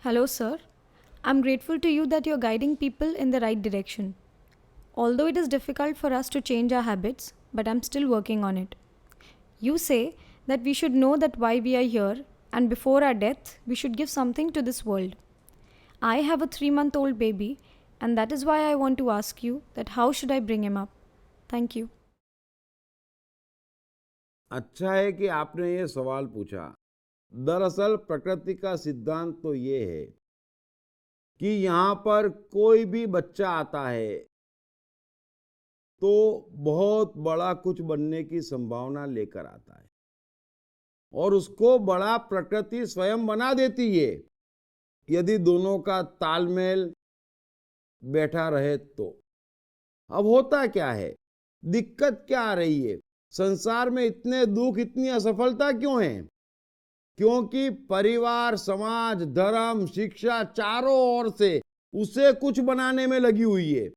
Hello, sir. I'm grateful to you that you're guiding people in the right direction. Although it is difficult for us to change our habits, but I'm still working on it. You say that we should know that why we are here and before our death we should give something to this world. I have a 3-month-old baby and that is why I want to ask you that how should I bring him up? Thank you. अच्छा है कि आपने ये सवाल पूछा। दरअसल प्रकृति का सिद्धांत तो ये है कि यहाँ पर कोई भी बच्चा आता है तो बहुत बड़ा कुछ बनने की संभावना लेकर आता है और उसको बड़ा प्रकृति स्वयं बना देती है यदि दोनों का तालमेल बैठा रहे तो। अब होता क्या है, दिक्कत क्या आ रही है, संसार में इतने दुख, इतनी असफलता क्यों है? क्योंकि परिवार, समाज, धर्म, शिक्षा चारों ओर से उसे कुछ बनाने में लगी हुई है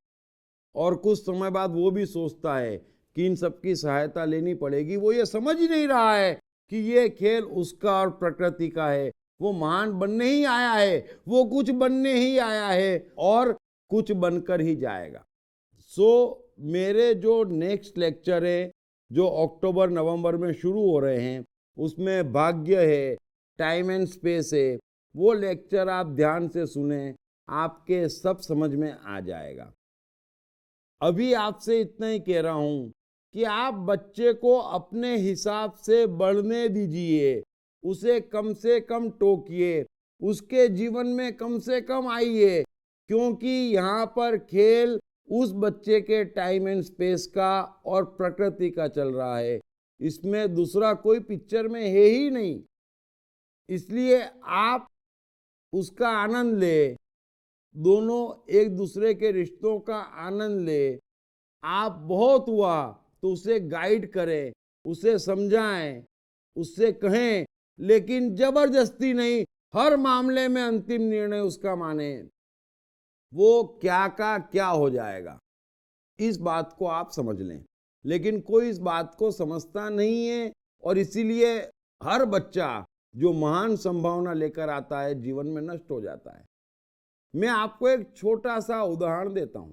और कुछ समय बाद वो भी सोचता है कि इन सबकी सहायता लेनी पड़ेगी। वो ये समझ ही नहीं रहा है कि ये खेल उसका और प्रकृति का है। वो महान बनने ही आया है, वो कुछ बनने ही आया है और कुछ बनकर ही जाएगा। मेरे जो नेक्स्ट लेक्चर है जो अक्टूबर नवंबर में शुरू हो रहे हैं उसमें भाग्य है, टाइम एंड स्पेस है। वो लेक्चर आप ध्यान से सुने, आपके सब समझ में आ जाएगा। अभी आपसे इतना ही कह रहा हूं कि आप बच्चे को अपने हिसाब से बढ़ने दीजिए, उसे कम से कम टोकिए, उसके जीवन में कम से कम आइए, क्योंकि यहाँ पर खेल उस बच्चे के टाइम एंड स्पेस का और प्रकृति का चल रहा है। इसमें दूसरा कोई पिक्चर में है ही नहीं। इसलिए आप उसका आनंद ले, दोनों एक दूसरे के रिश्तों का आनंद ले। आप बहुत हुआ तो उसे गाइड करें, उसे समझाएं, उससे कहें, लेकिन जबरदस्ती नहीं, हर मामले में अंतिम निर्णय उसका माने। वो क्या का क्या हो जाएगा, इस बात को आप समझ लें। लेकिन कोई इस बात को समझता नहीं है और इसीलिए हर बच्चा जो महान संभावना लेकर आता है जीवन में नष्ट हो जाता है। मैं आपको एक छोटा सा उदाहरण देता हूं।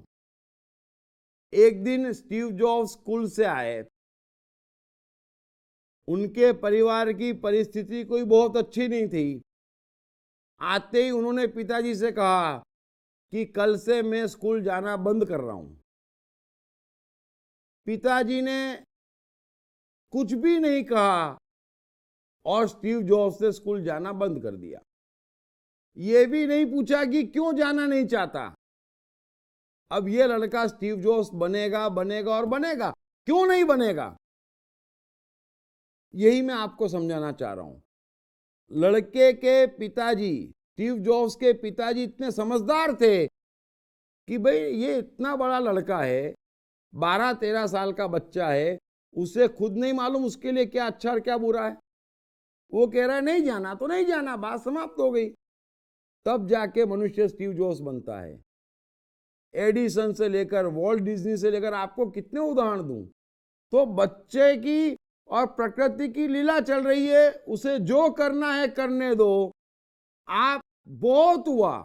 एक दिन स्टीव जॉब्स स्कूल से आए। उनके परिवार की परिस्थिति कोई बहुत अच्छी नहीं थी। आते ही उन्होंने पिताजी से कहा कि कल से मैं स्कूल जाना बंद कर रहा हूं। पिताजी ने कुछ भी नहीं कहा और स्टीव जॉब्स ने स्कूल जाना बंद कर दिया। यह भी नहीं पूछा कि क्यों जाना नहीं चाहता। अब यह लड़का स्टीव जॉब्स बनेगा बनेगा और बनेगा, क्यों नहीं बनेगा? यही मैं आपको समझाना चाह रहा हूं। लड़के के पिताजी, स्टीव जॉब्स के पिताजी इतने समझदार थे कि भाई ये इतना बड़ा लड़का है, 12-13 साल का बच्चा है, उसे खुद नहीं मालूम उसके लिए क्या अच्छा और क्या बुरा है। वो कह रहा है नहीं जाना तो नहीं जाना, बात समाप्त हो गई। तब जाके मनुष्य स्टीव जॉब्स बनता है। एडिसन से लेकर वॉल्ट डिज्नी से लेकर आपको कितने उदाहरण दूं। तो बच्चे की और प्रकृति की लीला चल रही है, उसे जो करना है करने दो। आप बहुत हुआ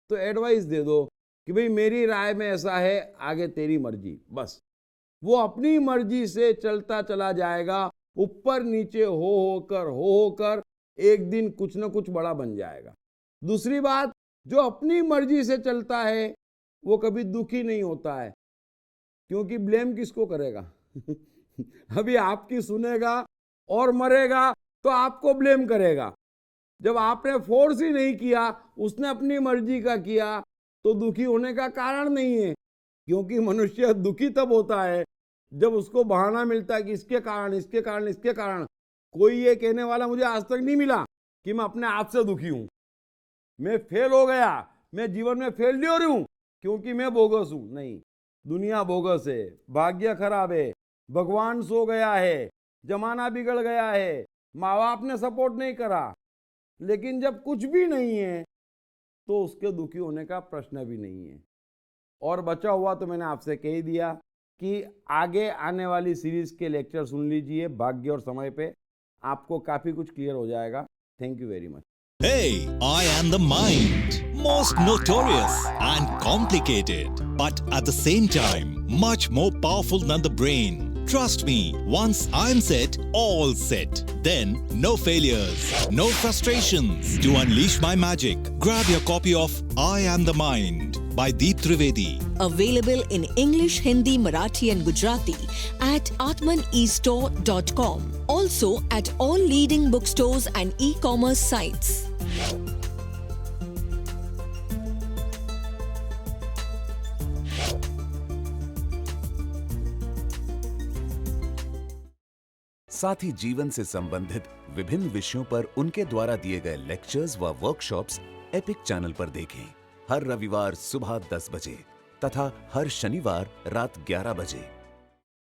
तो एडवाइस दे दो कि भाई मेरी राय में ऐसा है, आगे तेरी मर्जी। बस वो अपनी मर्जी से चलता चला जाएगा, ऊपर नीचे हो होकर एक दिन कुछ ना कुछ बड़ा बन जाएगा। दूसरी बात, जो अपनी मर्जी से चलता है वो कभी दुखी नहीं होता है, क्योंकि ब्लेम किसको करेगा? अभी आपकी सुनेगा और मरेगा तो आपको ब्लेम करेगा। जब आपने फोर्स ही नहीं किया, उसने अपनी मर्जी का किया, तो दुखी होने का कारण नहीं है। क्योंकि मनुष्य दुखी तब होता है जब उसको बहाना मिलता है कि इसके कारण इसके कारण इसके कारण। कोई ये कहने वाला मुझे आज तक नहीं मिला कि मैं अपने आप से दुखी हूं, मैं फेल हो गया, मैं जीवन में फेल्योर हूं क्योंकि मैं बोगस हूं। नहीं, दुनिया बोगस है, भाग्य खराब है, भगवान सो गया है, जमाना बिगड़ गया है, माँ बाप ने सपोर्ट नहीं करा। लेकिन जब कुछ भी नहीं है तो उसके दुखी होने का प्रश्न भी नहीं है। और बचा हुआ तो मैंने आपसे कह ही दिया कि आगे आने वाली सीरीज के लेक्चर सुन लीजिए भाग्य और समय पे, आपको काफ़ी कुछ क्लियर हो जाएगा। Thank you very much. Hey, I am the mind. Most notorious and complicated, but at the same time, much more powerful than the brain. Trust me, once I'm set, all set. Then, no failures, no frustrations. To unleash my magic, grab your copy of I Am the Mind by Deep Trivedi. Available in English, Hindi, Marathi and Gujarati at atmanestore.com. Also at all leading bookstores and e-commerce sites. साथ ही जीवन से संबंधित विभिन्न विषयों पर उनके द्वारा दिए गए लेक्चर्स व वर्कशॉप्स एपिक चैनल पर देखें। हर रविवार सुबह 10 बजे तथा हर शनिवार रात 11 बजे।